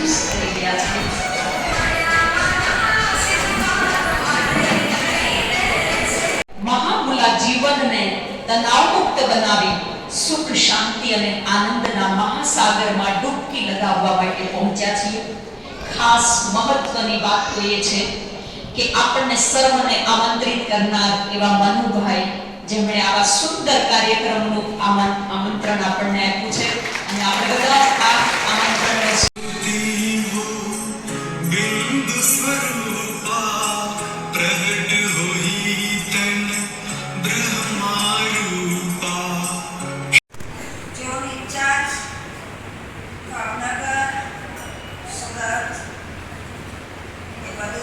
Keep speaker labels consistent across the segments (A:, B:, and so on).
A: મહેસૂસ કરી રહ્યા છે. મહામુલા જીવનને તણાવમુક્ત બનાવી સુખ શાંતિ અને આનંદના મહાસાગરમાં ડૂબકી લગાવવા માટે પહોંચ્યા છીએ. ખાસ મહત્વની વાત તો એ છે કે આપણને સર્વને આમંત્રિત કરનાર એવા મનુભાઈ જેમણે આવા સુંદર કાર્યક્રમનું આમંત્રણ આપણને આપ્યું છે અને આપણે બધા આ આમંત્રણને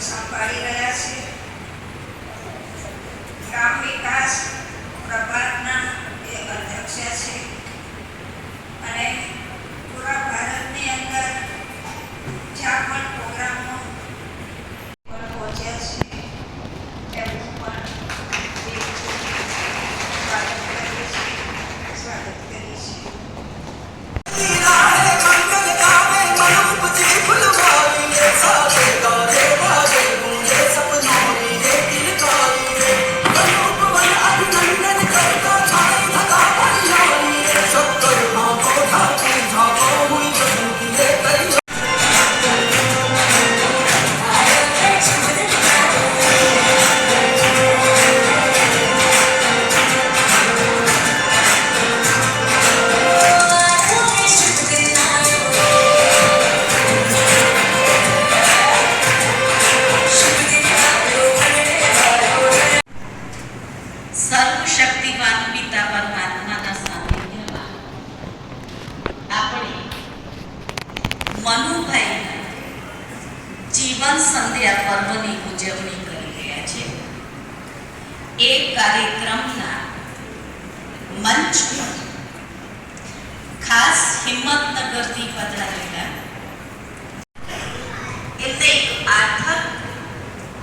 B: સંભાળી રહ્યા છે. ગ્રામ વિકાસ પ્રભાગના એ અધ્યક્ષ છે અને પૂરા ભારતની અંદર જ્યાં પણ પ્રોગ્રામો પહોંચ્યા છે એમનું પણ સ્વાગત કરીએ છીએ.
A: સર્વશક્તિવાન પિતા પરમાત્માના સાનિધ્યમાં આપણે મનુભાઈ જીવન સંધ્યા પર્વની ઉજવણી કરી રહ્યા છીએ. એ કાર્યક્રમના મંચ પર ખાસ હિંમતનગરથી પધારેલા એમને આર્થક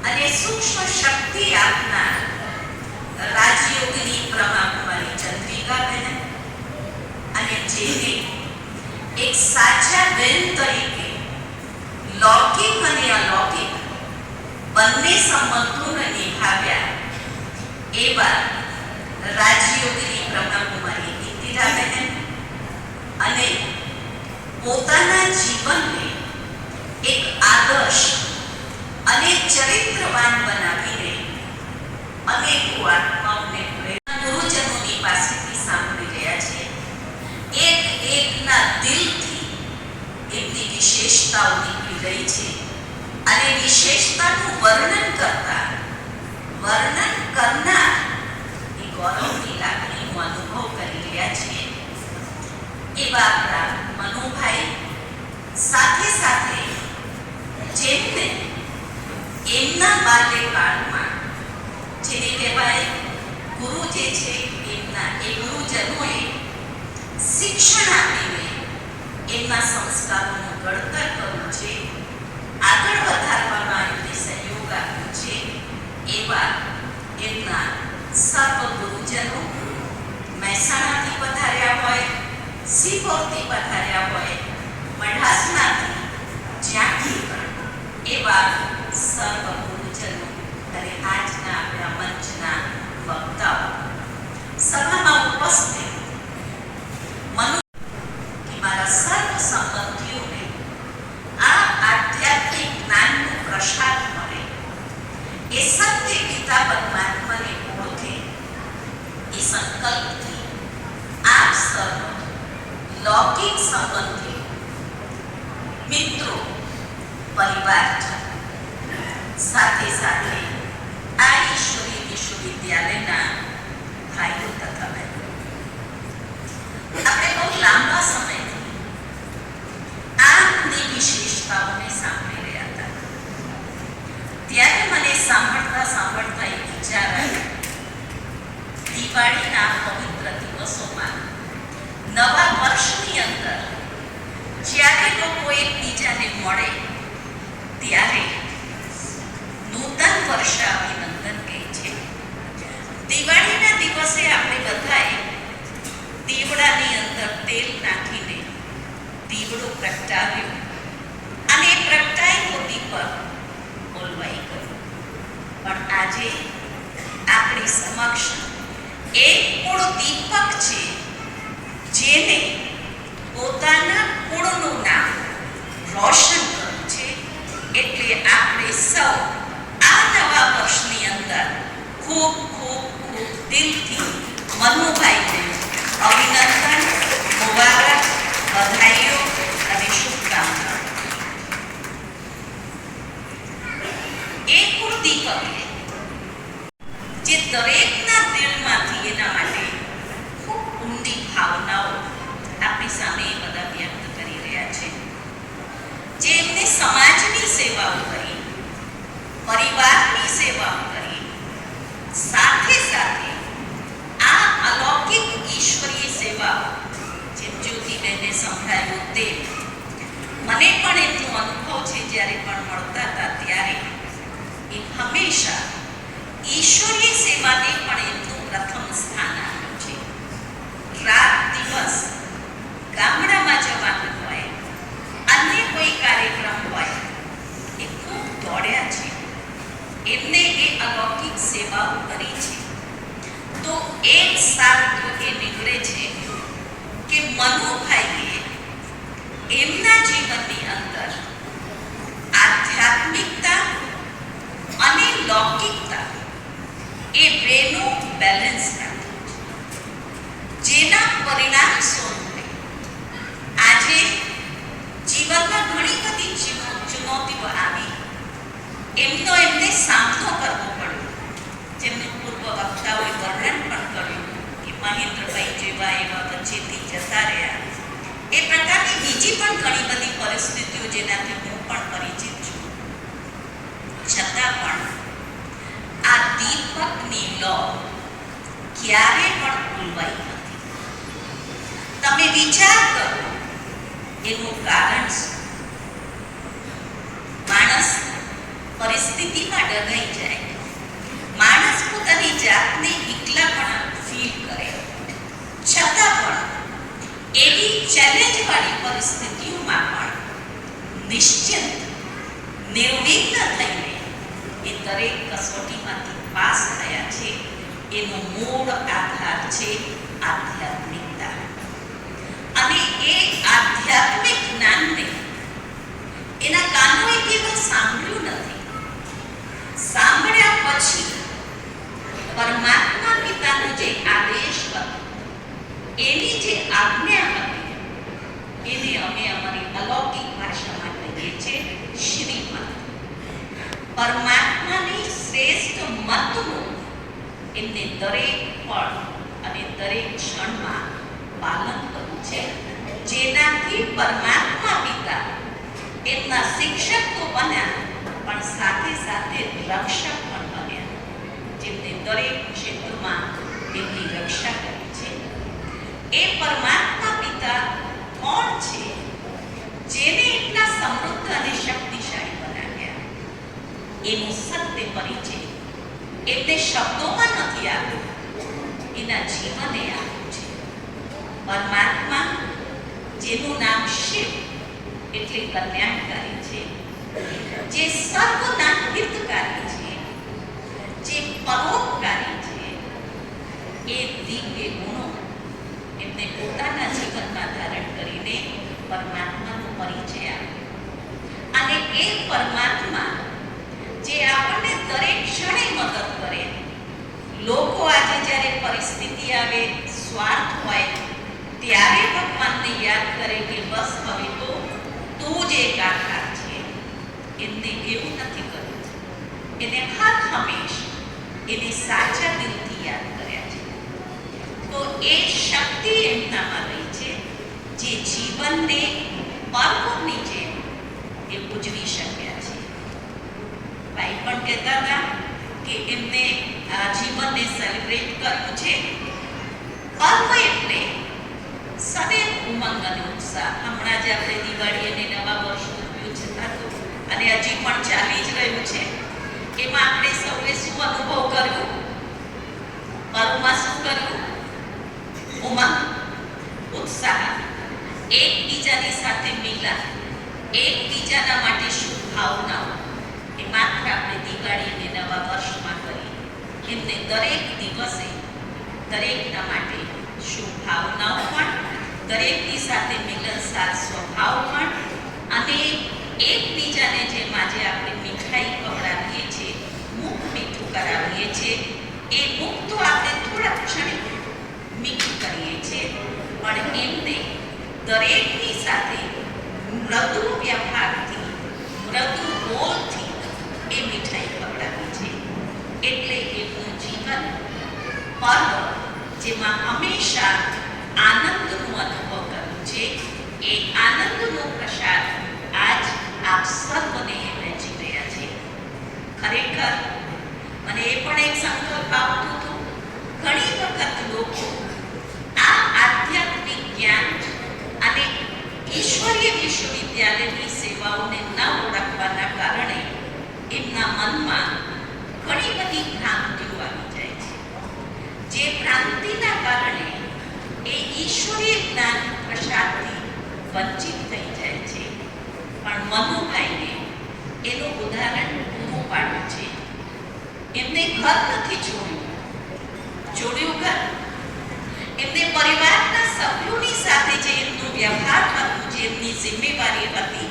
A: અને સૂક્ષ્મ શક્તિ આપનાર રાજયોગિની પ્રભાકુમારી ચંદ્રિકાબેન અને જેને એક સાચા બેન તરીકે લૌકિક અને અલૌકિક બંને સંબંધોને નિભાવ્યા એવા રાજયોગિની પ્રભાકુમારી ઇન્દિરાબેન અને પોતાના જીવનને એક આદર્શ અને ચરિત્રવાન બનાવીને અનેકો આત્માઓને ગુરુજનોની પાસેથી સાંભળી રહ્યા છે. એક એકના દિલથી એમની વિશેષતાઓ નીકળી રહી છે અને વિશેષતાનું વર્ણન કરનાર એ ગૌરવની લાગણીનો અનુભવ કરી રહ્યા છે. એવા આપણા મનુભાઈ સાથે સાથે જેમને એમના બાલ્યકાળમાં જેને કહેવાય ગુરુ જે છે એમના એ ગુરુજનોએ શિક્ષણ આપીને એમના સંસ્કારોનું ઘડતર કરવું છે, આગળ વધારવામાં એમને સહયોગ આપ્યો છે. એવા એમના સર્વ ગુરુજનો મહેસાણાથી પધાર્યા હોય, સિહોરથી પધાર્યા હોય, મઢાસણાથી, જ્યાંથી પણ એવા સર્વ ગુરુજનો અને આજના આપણા મંચના વક્તાઓ સભામાં ઉપસ્થિત મનુ કે મારા સર્વ સંબંધીઓને આ આધ્યાત્મિક જ્ઞાનનું પ્રસાદ મળે, એ સત્ય પિતા પરમાત્માને ઓળખે એ સંકલ્પથી આપ સર્વ લૌકિક સંબંધી મિત્રો, પરિવારજન સાથે સાથે આ ઈશ્વરી વિશ્વવિદ્યાલયના ભાઈઓ તથા બહેનો આપણે બહુ લાંબા સમયથી આમની વિશેષતાઓને સાંભળી રહ્યા હતા. ત્યારે મને સાંભળતા એક વિચાર આવ્યો. દિવાળીના પવિત્ર દિવસોમાં નવા વર્ષની અંદર જ્યારે લોકો એકબીજાને મળે ત્યારે નૂતન વર્ષાભિનંદન કહે છે. દિવાળીના દિવસે આપણે બધાએ દીવડાની અંદર તેલ નાખીને દીવડો પ્રગટાવ્યો
C: પણ આજે આપણી સમક્ષ એક મૂળ દીપક છે જેને પોતાના કુળનું નામ રોશન કર્યું છે. એટલે આપણે સૌ આ નવા વર્ષની અંદર ખૂબ ખૂબ ખૂબ દિલથી મનુભાઈને અભિનંદન, મુબારક, બધાઈઓ અને શુભકામનાઓ. એક મૂળ દીપક જે દરેકના દિલમાંથી એના માટે ખૂબ ઊંડી ભાવનાઓ આપણી સામે એ બધા વ્યક્ત કરી રહ્યા છે. જે એમને સમાજની સેવાઓ કરી, પરિવારની સેવાઓ કરી, સાથે સાથે આ અલૌકિક ઈશ્વરીય સેવાઓ જેમ જ્યોતિબેને સંભળાયું તે મને પણ એમનો અનુભવ છે. જ્યારે પણ મળતા હતા ત્યારે એ હંમેશા ઈશ્વરીય સેવાને પણ એમનું પ્રથમ સ્થાન આપ્યું છે. રાત દિવસ ગામડામાં જવાનું હોય, અન્ય કોઈ કાર્યક્રમ હોય, એ ખૂબ દોડ્યા છે. એમને એ અલૌકિક સેવાઓ કરી છે. તો એક સાલ તો એ નીકળે છે કે મનુભાઈએ એમના જીવનની અંદર આધ્યાત્મિકતા અને લૌકિકતા એ બેનું બેલેન્સ રાખ્યું છે. જેના પરિણામ સ્વરૂપે આજે જીવનમાં ઘણી બધી ચુનૌતીઓ આવી, એમને સામનો કરવો પડ્યો. જેમનું પૂર્વ વક્તાઓએ વર્ણન પણ કર્યું કે મહેન્દ્રભાઈ જેવા એવા વચ્ચેથી જતા રહ્યા. એ પ્રકારની બીજી પણ ઘણી બધી પરિસ્થિતિઓ જેનાથી હું પણ પરિચિત છું. છતાં પણ આ દીપકની લો ક્યારે પણ ભૂલવાઈ નથી. તમે વિચાર કરો એનું કારણ શું? માણસ પરિસ્થિતિમાં ડગાઈ જાય, માણસ પોતાની જાતને એકલાપણા ફીલ કરે, છતાં પણ એવી ચેલેન્જવાળી પરિસ્થિતિઓમાં પણ નિશ્ચિંત, નિર્વિઘ્ન થઈને એ દરેક કસોટીમાંથી પાસ થયા છે. એનો મૂળ આધાર છે આધ્યાત્મિકતા. અને એ આધ્યાત્મિક જ્ઞાનને એના કાનોએ કેવળ સાંભળ્યું નથી, સાંભળ્યા પછી પરમાત્મા પિતાનો જે આદેશ હતો, એની જે આજ્ઞા હતી, એને અમે અમારી અલૌકિક ભાષામાં કહીએ છીએ શ્રીમત. પરમાત્માની શ્રેષ્ઠ મતનું એમને દરેક પળ અને દરેક ક્ષણમાં પાલન કરવું છે. જેનાથી પરમાત્મા પિતા એમના શિક્ષક તો બન્યા, પણ સાથે સાથે રક્ષક પણ બન્યા. જેમને દરેક ક્ષેત્રમાં એમની રક્ષા કરી છે. એ પરમાત્મા પિતા કોણ છે જેને એટલા સમૃદ્ધ અને શક્તિશાળી બનાવ્યા? એનું સત્ય પરિચય એમને શબ્દોમાં નથી આપ્યું, એના જીવને આપ્યું છે. પરમાત્મા જેનું નામ શિવ એટલે કલ્યાણકારી છે, જે સર્વના હિતકારી છે, જે પરોપકારી છે, એ દિવ્ય ગુણો એમને પોતાના જીવનમાં ધારણ કરીને પરમાત્માનો પરિચય આપ્યો. અને એ પરમાત્મા જે આપણને દરેક ક્ષણે મદદ કરે. લોકો આજે જ્યારે પરિસ્થિતિ આવે, સ્વાર્થ હોય, ત્યારે ભગવાનને યાદ કરે કે બસ હવે તો તું જ એક આધાર છે. એમને એવું નથી કર્યું. એને હર હંમેશ એને સાચા દિલથી યાદ કર્યા છે. તો એ શક્તિ એમનામાં રહી છે, જે જીવનને પર્વની જેમ એ ઉજવી શક્યા છે. ભાઈ પણ કહેતા હતા કે એમને આ જીવનને સેલિબ્રેટ કરવું છે. પર્વ એટલે સદૈવ ઉમંગ અને ઉત્સાહ. હમણાં જ આપણે દિવાળી અને નવા વર્ષ ઉજવ્યું છે અને હજી પણ ચાલી જ રહ્યું છે. એમાં આપણે સૌએ શું અનુભવ કર્યો? પર્વમાં શું કર્યું? ઉમંગ, ઉત્સાહ, એકબીજાની સાથે મિલન, એકબીજાના માટે શુભ ભાવનાઓ, એ માત્ર આપણે દિવાળી અને નવા વર્ષમાં કરીએ. એમને દરેક દિવસે દરેકના માટે શુભ ભાવનાઓ પણ, દરેકની સાથે મિલનસાર સ્વભાવ પણ, અને એકબીજાને જેમ આજે આપણે મીઠાઈ ખવડાવીએ છીએ, મુખ મીઠું કરાવીએ છીએ, એ મુખ તો આપણે થોડા ક્ષણે મીઠું કરીએ છીએ, પણ એમને દરેકની સાથે મૃદુ વ્યવહારથી, મૃદુ બોલથી એ મીઠાઈ ખવડાવી છે. એટલે એમનું જીવન પર્વ જેમાં હંમેશા આનંદનો અનુભવ કર્યો છે, એ આનંદનો પ્રસાદ આજ આપ સર્વને વહેંચી રહ્યા છે. ખરેખર મને એ પણ એક સંકલ્પ આવતો હતો, ઘણી વખત લોકો આ આધ્યાત્મિક જ્ઞાન અને ઈશ્વરીય વિશ્વવિદ્યાલયની સેવાઓને ન ઓળખવાના કારણે એમના મનમાં ઘણી બધી ભ્રાંતિઓ આવી જાય છે, જે ભ્રાંતિના કારણે એ ઈશ્વરીય જ્ઞાન પ્રસાદથી વંચિત થઈ જાય છે. પણ મનુભાઈને એનું ઉદાહરણ પૂરું પાડ્યું છે. એમને ઘર નથી છોડ્યું ઘર. એમને પરિવારના સભ્યોની સાથે જે એમનો વ્યવહાર હતો, જે એમની જિમ્મેવારી હતી,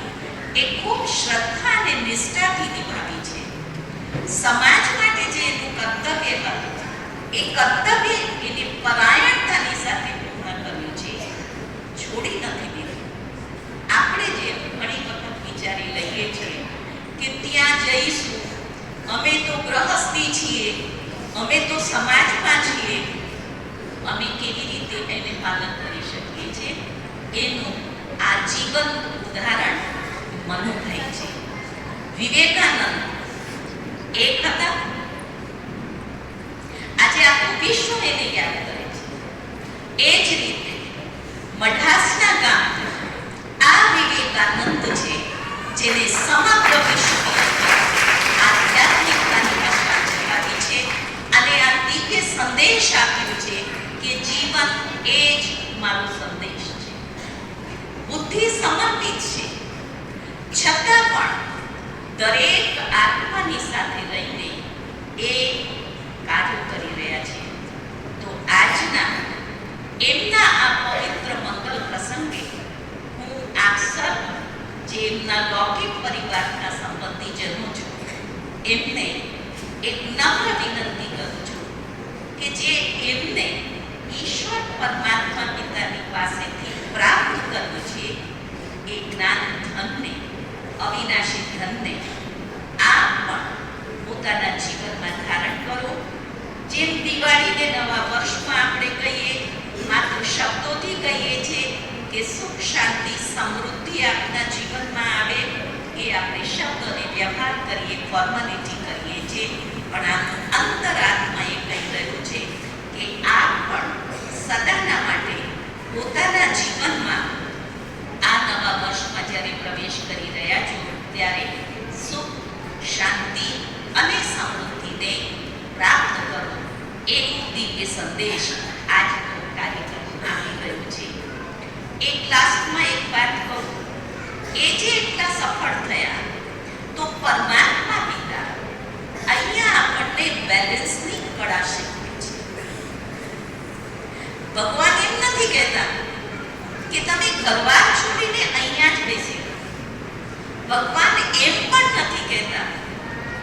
C: એ ખૂબ શ્રદ્ધા અને નિષ્ઠાથી નિભાવી છે. સમાજ માટે જે એનું કર્તવ્ય હતું, એ કર્તવ્ય એને પરાયણતાની સાથે પૂર્ણ કર્યું છે, છોડી નથી દીધું. આપણે જે ઘણી વખત વિચારી લઈએ છીએ કે ત્યાં જઈશું, અમે તો ગૃહસ્થી છીએ, અમે તો સમાજમાં છીએ, અમે કેવી રીતે એને પાલન કરી શકીએ છીએ, એનું આ જીવન ઉદાહરણ મનુભાઈ છે. વિવેકાનંદ એક હતા, આજે આખું વિશ્વ એને યાદ કરે છે. એ જ રીતે મઢાસના ગામ આ વિવેકાનંદ છે, જેને સમગ્ર વિશ્વમાં આધ્યાત્મિકતાની ભાષા ચલાવી છે અને આ દિવ્ય સંદેશ આપ્યો છે કે જીવન એ જ મારો સંદેશ છે. બુદ્ધિ સમર્પિત છે, છતાં પણ દરેક આત્માની સાથે રહીને એ કાર્ય કરી રહ્યા છે. તો આજના એમના આ પવિત્ર મંગલ પ્રસંગે હું આપ સર્વ જે એમના લૌકિક પરિવારના સંબંધીજનો છું, એમને એક નમ્ર વિનંતી કરું છું કે જે એમને ઈશ્વર પરમાત્મા પિતાની પાસેથી પ્રાપ્ત કર્યું છે, એ જ્ઞાન ધનને, અવિનાશી ધનને આપ પણ પોતાના જીવનમાં ધારણ કરો. જેમ દિવાળીને નવા વર્ષમાં આપણે કહીએ, માત્ર શબ્દોથી કહીએ છીએ કે સુખ, શાંતિ, સમૃદ્ધિ આપના જીવનમાં આવે, એ આપણે શબ્દ અને વ્યવહાર કરીએ, ફોર્માલિટી કરીએ છીએ, પણ આનું અંતરાત્મા એ કહી રહ્યું છે કે આપ પણ સદાના માટે પોતાના જીવનમાં આ નવા વર્ષમાં જ્યારે પ્રવેશ કરી રહ્યા છો, ત્યારે સુખ, શાંતિ અને સમૃદ્ધિને પ્રાપ્ત કરો, એવો દિવ્ય સંદેશ આજનો કાર્યક્રમ આપી રહ્યો છે. એક લાસ્ટમાં એક વાત કહું, એ જે એટલા સફળ થયા, તો પરમાત્મા પિતા અહીંયા આપણને બેલેન્સની કળા શીખવે છે. ભગવાન એમ નથી કહેતા કે તમે ઘરવાર છોડીને અહીંયા જ બેસી રહો. ભગવાન એમ પણ નથી કહેતા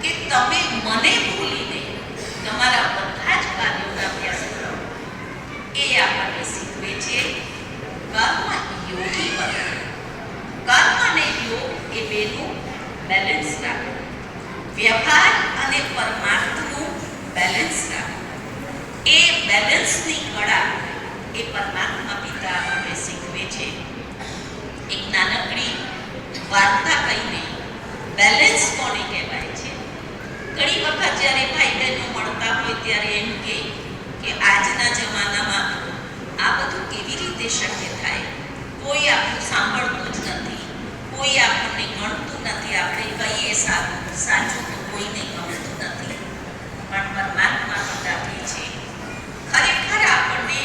C: કે તમે મને ભૂલીને તમારા બધા જ કાર્યોના અભ્યાસ કરો. એ આપણને શીખવે છે કર્મ યોગી બનો. કર્મ અને યોગ એ બેનું બેલેન્સ રાખો. વ્યવહાર અને પરમાર્થનું બેલેન્સ રાખો. એ બેલેન્સની કળા એ પરમાત્મા પિતા આપણને શીખવે છે. એક નાનકડી વાર્તા કહીને બેલેન્સ કોને કહેવાય છે. ઘણી વખત જ્યારે ભાઈ બહેનો મળતા હોય ત્યારે એમ કે આજના જમાનામાં આ બધું કેવી રીતે શક્ય થાય, કોઈ આપણું સાંભળતું જ નથી, કોઈ આપણને ગણતું નથી, આપણે કહીએ સારું સાચું તો કોઈને ગમતું નથી. પણ પરમાત્મા પિતા કહે છે ખરેખર આપણને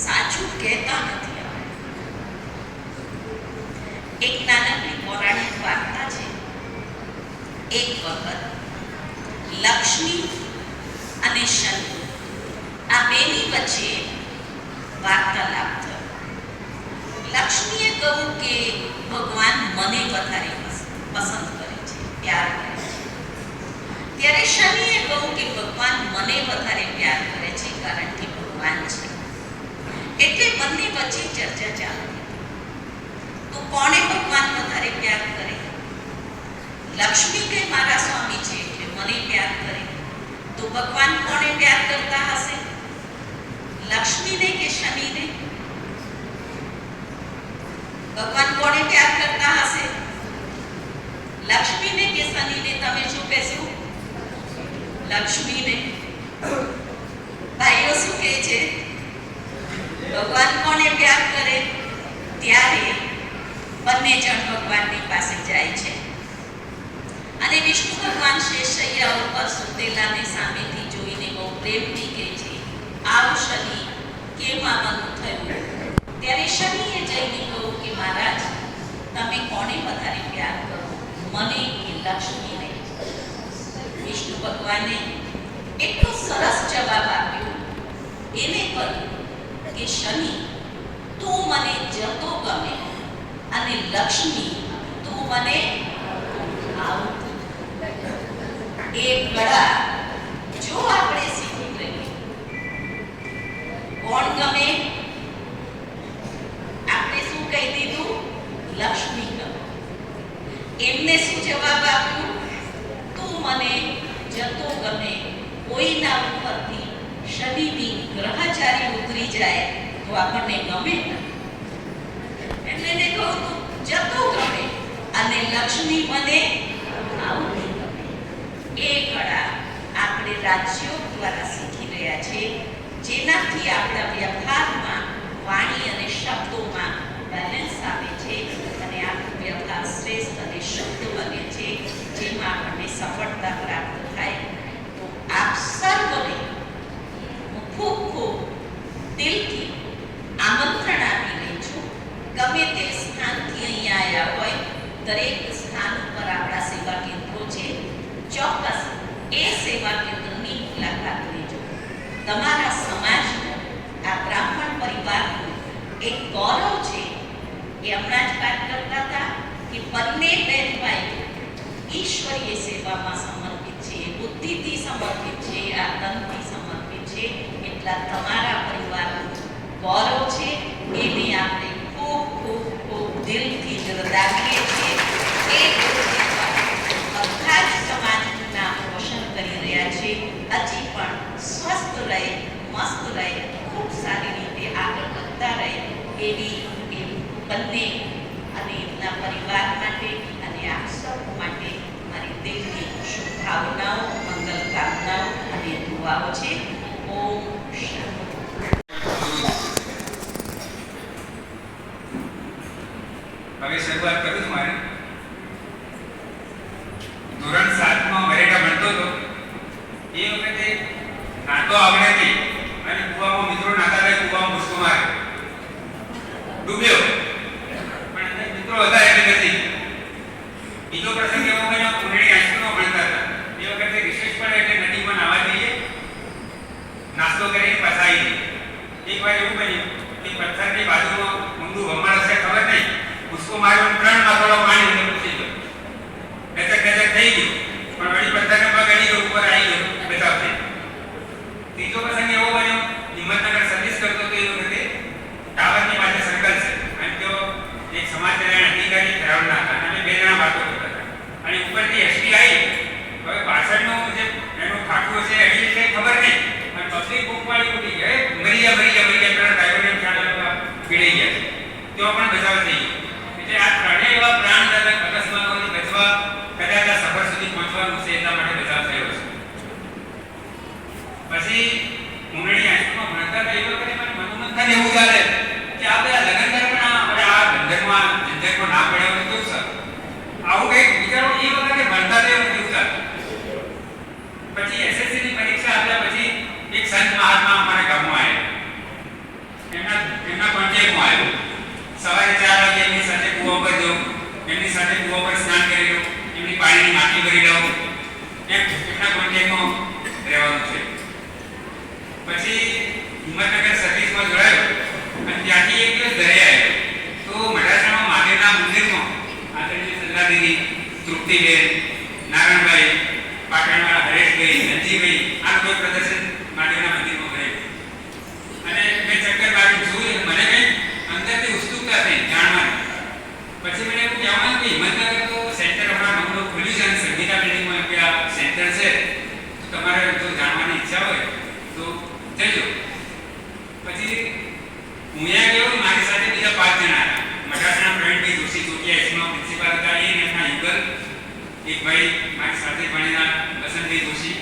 C: સાચું કહેતા નથી. એક નાનકડી પૌરાણિક વાર્તા છે. એક વખત લક્ષ્મી અને શનિ આ બેની વચ્ચે વાર્તાલાપ થયો. લક્ષ્મીએ કહ્યું કે ભગવાન મને વધારે પસંદ કરે છે, પ્યાર કરે છે. ત્યારે શનિએ કહ્યું કે ભગવાન મને વધારે પ્યાર કરે છે કારણ કે ભગવાન છે. એટલે બંને વચ્ચે ચર્ચા ચાલુ. તો કોને ભગવાન વધારે પ્યાર કરે? લક્ષ્મી કે મારા સ્વામી છે એટલે મને પ્યાર કરે. તો ભગવાન કોને પ્યાર કરતા હશે? લક્ષ્મીને કે શનિને? ભગવાન કોને પ્યાર કરતા હશે? લક્ષ્મીને કે શનિને? તમે શું કહેશો? લક્ષ્મીને. ભાઈઓ શું કહે છે? ભગવાન કોને પ્યાર કરે? ત્યારે બંને જણ ભગવાનની પાસે જાય છે અને વિષ્ણુ ભગવાન શૈયા ઉપર સુતેલાને સામેથી જોઈને બહુ પ્રેમથી કહે છે, આવ શનિ, કેમ આવવાનું થયું? ત્યારે શનિએ જઈને કહ્યું કે મહારાજ, તમે કોને વધારે પ્યાર કરો, મને કે લક્ષ્મીને? વિષ્ણુ ભગવાને એટલો સરસ જવાબ આપ્યો. એને કહ્યું કે શનિ, તું મને જતો ગમે અને લક્ષ્મી, તું મને આવતું. એ કળા જો આપણે શીખી લઈએ, કોણ ગમે? આપણે શું કહી દીધું? લક્ષ્મી ગમે. એમને શું જવાબ આપ્યું? તું મને જતો ગમે. કોઈના ઉપરથી શનિની ગ્રહચારી ઉતરી જાય તો આપણને ગમે. એટલે એને કહું તું જતો ગમે અને લક્ષ્મી મને આવતી ગમે. એ કળા આપણે રાજ્યો દ્વારા શીખી રહ્યા છે, જેનાથી આપણા વ્યવહારમાં વાણી અને શબ્દોમાં બેલેન્સ આવે છે અને આપણો વ્યવહાર શ્રેષ્ઠ અને શુદ્ધ બને છે, જેમાં આપણને સફળતા પ્રાપ્ત થાય. તો આપ સર્વને હું ખૂબ ખૂબ દિલથી આમંત્રણ આપી રહી છું. ગમે તે સ્થાનથી અહીંયા આવ્યા હોય, દરેક સ્થાન ઉપર આપણા સેવા કેન્દ્રો છે. ચોક્કસ એ સેવા કેન્દ્રની મુલાકાત લેજો. તમારા સમાજનું, આ બ્રાહ્મણ પરિવારનું એક ગૌરવ છે. એ હમણાં જ વાત કરતા હતા કે બંને બહેન ભાઈઓ ઈશ્વરીય સેવામાં સમર્પિત છે, બુદ્ધિથી સમર્પિત છે, આ તનથી સમર્પિત છે. એટલા તમારા પરિવારનું ગૌરવ છે. એને આપણે ખૂબ ખૂબ ખૂબ દિલથી બિરદાવીએ છીએ. એ બધા જ સમાજનું નામ રોશન કરી રહ્યા છે. હજી પણ સ્વસ્થ રહે, મસ્ત રહે, ખૂબ સારી રીતે આગળ વધતા રહે એવી એ બંને અને એમના પરિવાર માટે અને આપ સૌ માટે મારી દિલની શુભભાવનાઓ, મંગલ કામનાઓ અને દુઆઓ છે. ઓમ શાંતિ.
D: હવે શરૂઆત કરું છું મારી. ધોરણ 7 માં મરેઠા ભણતો હતો. એ વખતે નાતો આવડે નહીં અને કુવામાં મિત્રો નાતા હતા, કુવામાં મુસ્કો મારે ડૂબ્યો, પણ અંદર મિત્રો હતા એટલે નથી. બીજો પ્રસંગ એવો બન્યો, પુનેની હાઈસ્કૂલમાં ભણતા હતા. એ વખતે રિસેસ પડે એટલે નદીમાં નાહવા જઈએ, નાસ્તો કરીને પાછા આવીએ. એકવાર એવું બન્યું કે પથ્થરની બાજુમાં ઊંડું વમણ હશે ખબર નહીં, મુસ્કો માર્યો, 3 માથોડો પાણી અંદર ઘૂસી ગયો. ગજક ગજક થઈ ગયું, પણ વળી પથ્થરને પગ અડી ગયો, ઉપર આવી ગયો, બચાવ થઈ. ત્રીજો પ્રસંગ એવો બન્યો, હિંમતનગર સર્વિસ કરતો હતો. એ વખતે ટાવરની પાસે સર્કલ છે અને તેઓ એક સમાજ કલ્યાણ અધિકારી ખેરાવના હતા અને 2 જણા વાતો કરતા હતા અને ઉપરથી એસટી આવી. હવે પાછળનું જે એનું ખાટું છે અડી છે ખબર નહીં અને પબ્લિક બુકવાળી ઉઠી ગઈ, મરી ગયા 3 ડ્રાઈવરને ખ્યાલ પીડાઈ ગયા છે. તેઓ પણ બચાવ થઈ ગયો. એટલે આ ત્રણેય એવા પ્રાણઘાતક અકસ્માતોથી બચવા, કદાચ આ સફર સુધી પહોંચવાનું છે એટલા માટે બચાવ થયો છે. પછી મુંડળી હાઈસ્કૂલમાં ભણતા હતા. એ વખતે મને મનોમંથન એવું ચાલે કે આ બધા લગ્ન દરમિયાન આપણે આ ઝંઝટમાં ના પડ્યા હોય કેવું સર, આવું કંઈક વિચારો. એ વખતે ભણતા હતા એવું કેવું ચાલે. પછી એસએસસી ની પરીક્ષા આપ્યા પછી એક સંત મહાત્મા અમારા ગામમાં આવ્યા. એમના કોન્ટેક્ટમાં આવ્યો. સવારે 4 વાગે એમની સાથે કૂવા પર જવું, એમની સાથે કૂવા પર સ્નાન કરી લો, એમની પાણી પાણીની માટલી ભરી લઉં એમ એમના કોન્ટેક્ટમાં રહેવાનું છે. પછી હિંમતનગર સર્વિસમાં જોડાયો અને ત્યાંથી એક દિવસ ઘરે આવ્યો તો મઢાસામાં મહાદેવના મંદિરમાં આદરણીય સલ્લાદીદી, તૃપ્તિબેન, નારાયણભાઈ, પાટણવાળા હરેશભાઈ, ધનજીભાઈ આ લોકો પ્રદર્શન મહાદેવના મંદિરમાં કરેલું અને મેં ચક્કર મારી જોયું. મને કંઈ અંદરથી ઉત્સુકતા થઈ જાણવાની. પછી મને એવું કહેવાનું કે હિંમતનગર તો સેન્ટર હમણાં નવું ખુલ્યું છે અને સંગીતા બિલ્ડિંગમાં કે આ સેન્ટર છે, તો તમારે જો જાણવાની ઈચ્છા હોય તો જજો. પછી હું અહીંયા ગયો, મારી સાથે બીજા 5 જણા હતા. મઢાસણા પ્રવીણભાઈ જોશી ચોટિયા એસમાં પ્રિન્સિપાલ હતા, એ એમના યુગલ, એક ભાઈ મારી સાથે ભણેલા વસંતભાઈ જોશી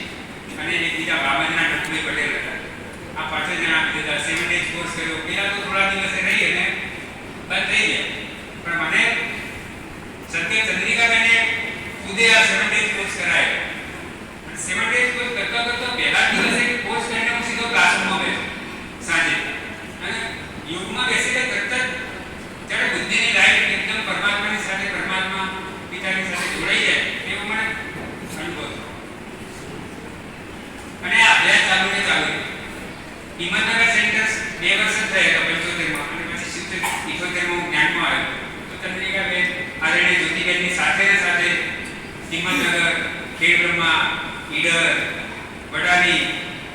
D: અને એક બીજા બાબાજીના નટભાઈ પટેલ હતા. આ 5 જણા બીજા 7 ડેઝ કોર્સ કર્યો. પેલા તો થોડા દિવસે રહી અને બંધ થઈ ગયા, પણ મને સત્ય ચંદ્રિકાબેને ખુદે આ 7 ડેઝ કોર્સ કરાયો. 7 ડેઝ કોર્સ કરતા કરતા પહેલા દિવસે કોર્સ કરીને હું સીધો ક્લાસરૂમમાં બેઠો સાંજે અને યોગમાં બેસીને તરત જ જ્યારે બુદ્ધિની લાઈટ એકદમ પરમાત્માની સાથે, પરમાત્મા પિતાની સાથે જોડાઈ જાય એવો મને અનુભવ થયો. અને આ અભ્યાસ ચાલુ ને ચાલુ. હિંમતનગર સેન્ટર્સ 2 વર્ષ જ થયા હતા 75માં અને પછી 78માં જ્ઞાનમાં આવ્યો. તો ચંદ્રિકાબેન, આદરણીય જ્યોતિબેનની સાથે ને સાથે હિંમતનગર, ખેડબ્રહ્મા, ઈડર, વડાલી,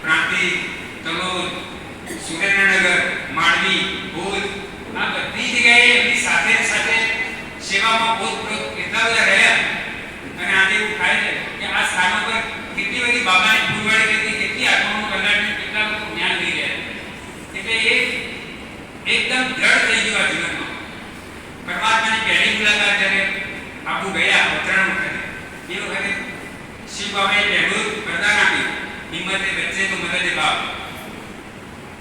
D: પ્રાંતિક, તલોદ, સુરેન્દ્રનગર, માંડવી, ભુજ આ બધી જગ્યાએ એમની સાથે સાથે સેવામાં પોતપોત એટલા બધા રહ્યા. અને આજે એવું થાય છે કે આ સ્થાનો પર કેટલી બધી બાબાની ફૂલવાડી હતી, કેટલી આત્માનું કલ્યાણ, કેટલા લોકો જ્ઞાન લઈ રહ્યા. એટલે એ એકદમ દ્રઢ થઈ ગયું આ જીવનમાં. પરમાત્માની પહેલી મુલાકાત જ્યારે આબુ ગયા ઉત્તરાયણ વખતે, એ વખતે શિવ બાબાએ પહેલું વરદાન આપ્યું, હિંમતે બચ્ચે તો મદદે બાપ.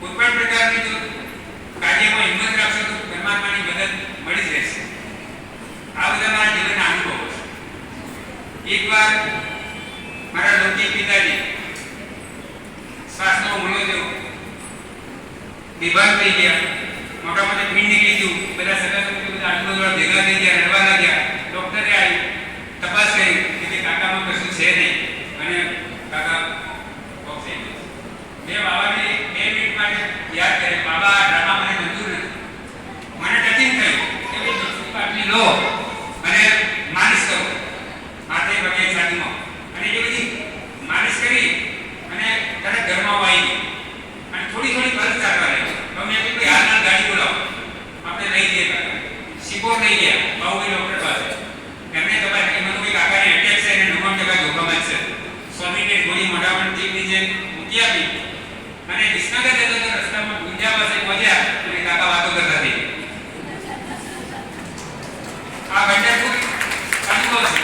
D: કોઈ પણ પ્રકારની જો કાર્યમાં હિંમત રાખશો તો પરમાત્માની મદદ મળી જ રહેશે. આ બધા મારા જીવનના અનુભવો છે. એકવાર મારા લૌકિક પિતાજી શ્વાસનો મળો જેવો વિભાગ થઈ ગયા, મોટા મોટા પીણ નીકળી ગયું, બધા સગા સંબંધીઓ બધા આજુબાજુ ભેગા થઈ ગયા, રડવા લાગ્યા. ડોક્ટરે આવી તપાસ કરી કે કાકામાં કશું છે નહીં અને કાકા ઓફ થઈ ગયા. મેં બાબાને 2 મિનિટ માટે યાદ કરે, બાબા આ ડ્રામા મને મંજૂર નથી. મને ટચિંગ થયું કે ભાઈ આટલી લો અને માલિશ કરો માથે પગે છાતીમાં, અને એ બધી માલિશ કરી અને તરત ઘરમાં આવી ગઈ અને થોડી થોડી પલ્સ ચાલવા લાગી. તો મેં કીધું હાલના ગાડી બોલાવો, આપણે લઈ જઈએ કાકા. શિપોર લઈ ગયા બાહુબલી ડોક્ટર પાસે. એમને તપાસ કરી, મને કોઈ કાકાને એટેક છે અને 99% જોખમ જ છે. 100 મિનિટ ગોળી મોઢામાં ટીપની જેમ મૂકી આપી અને વિસનગર જતો તો રસ્તામાં ગુંજા પાસે પહોંચ્યા અને કાકા વાતો કરતા થઈ ગયા. આ વંડરફુલ અનુભવ છે.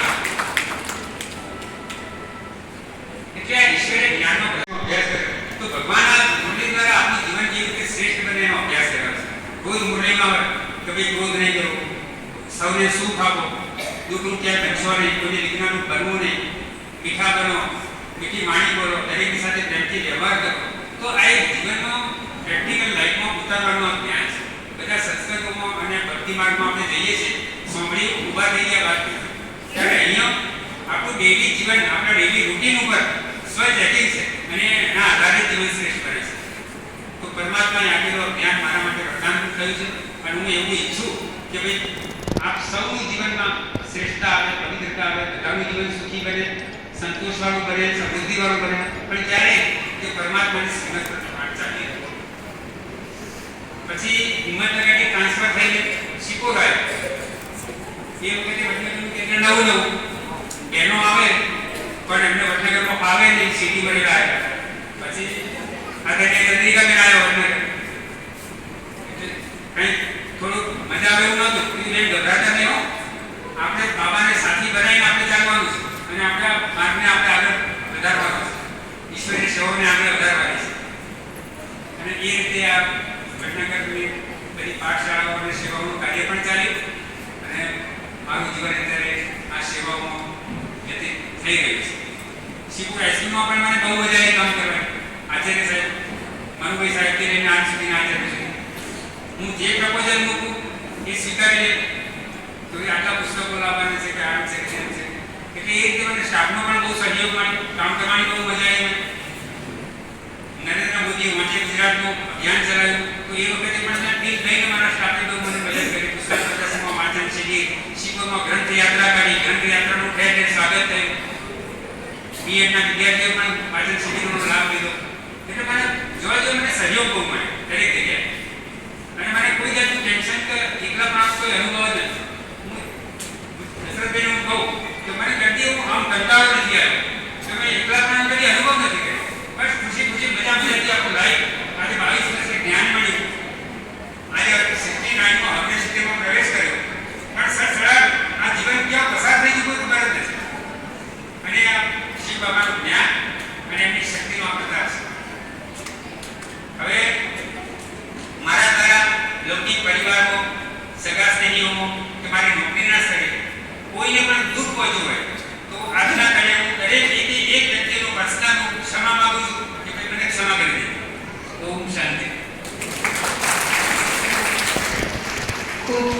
D: એટલે આ ઈશ્વરે જ્ઞાનનો અભ્યાસ કર્યો તો ભગવાનના મુરલી દ્વારા આપણું જીવન કેવી રીતે શ્રેષ્ઠ બને એનો અભ્યાસ કર્યો છે. રોજ મુરલીમાં કભી ક્રોધ નહીં કરો, સૌને સુખ આપો, દુઃખનું ક્યાંય બનશો નહીં, કોઈને વિઘ્નનું બનવું નહીં, મીઠા બનો, મીઠી વાણી બોલો, દરેકની સાથે પ્રેમથી વ્યવહાર કરો. તો આ એક જીવનનો પ્રેક્ટિકલ લાઈફમાં ઉતારવાનું જ્ઞાન છે. બધા સત્સંગોમાં અને ભક્તિ માર્ગમાં આપણે જઈએ છીએ, સાંભળી ઊભા થઈ ગયા વાત ત્યારે અહીંયા આપણું ડેલી જીવન, આપણા ડેલી રૂટીન ઉપર સ્વ ચેકિંગ છે અને એના આધારે જીવન શ્રેષ્ઠ કરે છે. તો પરમાત્માએ આપેલો જ્ઞાન મારા માટે વરદાનરૂપ થયું છે અને હું એવું ઈચ્છું કે ભાઈ આપ સૌનું જીવનમાં શ્રેષ્ઠતા આવે, પવિત્રતા આવે, બધાનું જીવન સુખી બને, સંતોષવાળું બને, સમૃદ્ધિવાળું બને, પણ ત્યારે તે પરમાત્માની શ્રીમત પર ચાલી રહે. પછી હિંમતનગરથી ટ્રાન્સફર થઈને શિપોર આવ્યો. એ વખતે વડનગરનું કેન્દ્ર નવું બહેનો આવે પણ એમને વડનગરમાં ફાવે નહીં, સિટી ભરેલા આવ્યા. પછી આદરણીય ચંદ્રિકાબેન આવ્યો વડનગર. કંઈ થોડુંક મજા આવે એવું નહોતું. બેન ગભરાતા નહીં હો, આપણે બાબાને સાથી બનાવીને આપણે ચાલવાનું છે અને આપણા માર્ગને આપણે આગળ વધારવાનો છે, ઈશ્વરની સેવાઓને આગળ વધારવાની છે. અને એ રીતે આ વડનગરની બધી પાઠશાળાઓ અને સેવાઓનું કાર્ય પણ ચાલ્યું અને મારું જીવન અત્યારે આ સેવાઓમાં વ્યતીત થઈ રહ્યું છે. શિવપુર હાઈસ્કૂલમાં પણ મને બહુ મજા આવી કામ કરવાની. આચાર્ય સાહેબ, મનુભાઈ સાહેબથી લઈને આજ સુધીના આચાર્ય સુધી હું જે પ્રપોઝલ મૂકું એ સ્વીકારી લે. તો આટલા પુસ્તકો લાવવાના છે કે આમ છે કે તેમ છે, એટલે એ સ્ટાફનો પણ બહુ સહયોગ મળ્યો, કામ કરવાની બહુ મજા આવી મને. નરેન્દ્ર મોદીએ વાંચે ગુજરાતનું અભિયાન ચલાવ્યું, તો એ વખતે પણ મેં ટીમ લઈને મારા સ્ટાફે બહુ મને મદદ કરી. પુસ્તક પ્રદર્શનમાં વાંચન શિબિર, શિબિરમાં ગ્રંથ યાત્રા કરી, ગ્રંથ યાત્રાનું ઠેર ઠેર સ્વાગત થયું. બીએડના વિદ્યાર્થીઓ પણ વાંચન શિબિરનો લાભ લીધો. એટલે મને જોવા જોઈએ મને સહયોગ બહુ મળે દરેક જગ્યાએ. અને મને કોઈ જાતનું ટેન્શન કે એકલાપણાનો કોઈ અનુભવ જ નથી. દશરથભાઈને હું કહું કે મને કદી હું આમ કંટાળો નથી આવ્યો કે મેં એકલાપણાનો કદી અનુભવ નથી કર્યો. બસ ખુશી ખુશી મજાથી આખું લાઈફ આજે 22 વર્ષે જ્ઞાન મળ્યું. આજે 69માં હવે 70માં પ્રવેશ કર્યો. પણ સડસડાટ આ જીવન ક્યાં પસાર થઈ ગયું કોઈ ખબર જ નથી. અને આ શિવ બાબાનું જ્ઞાન અને એમની શક્તિનો આ પ્રકાશ. હવે મારા દ્વારા લૌકિક પરિવારો, સગા સ્નેહીઓ કે મારી નોકરીના સ્થળે કોઈને પણ દુઃખ પહોંચ્યું હોય તો આજના કાળે હું દરેક એક વ્યક્તિનો પર્સનલ ક્ષમા માંગુ છું કે ભાઈ મને ક્ષમા કરી દે. ઓમ શાંતિ.
A: ખૂબ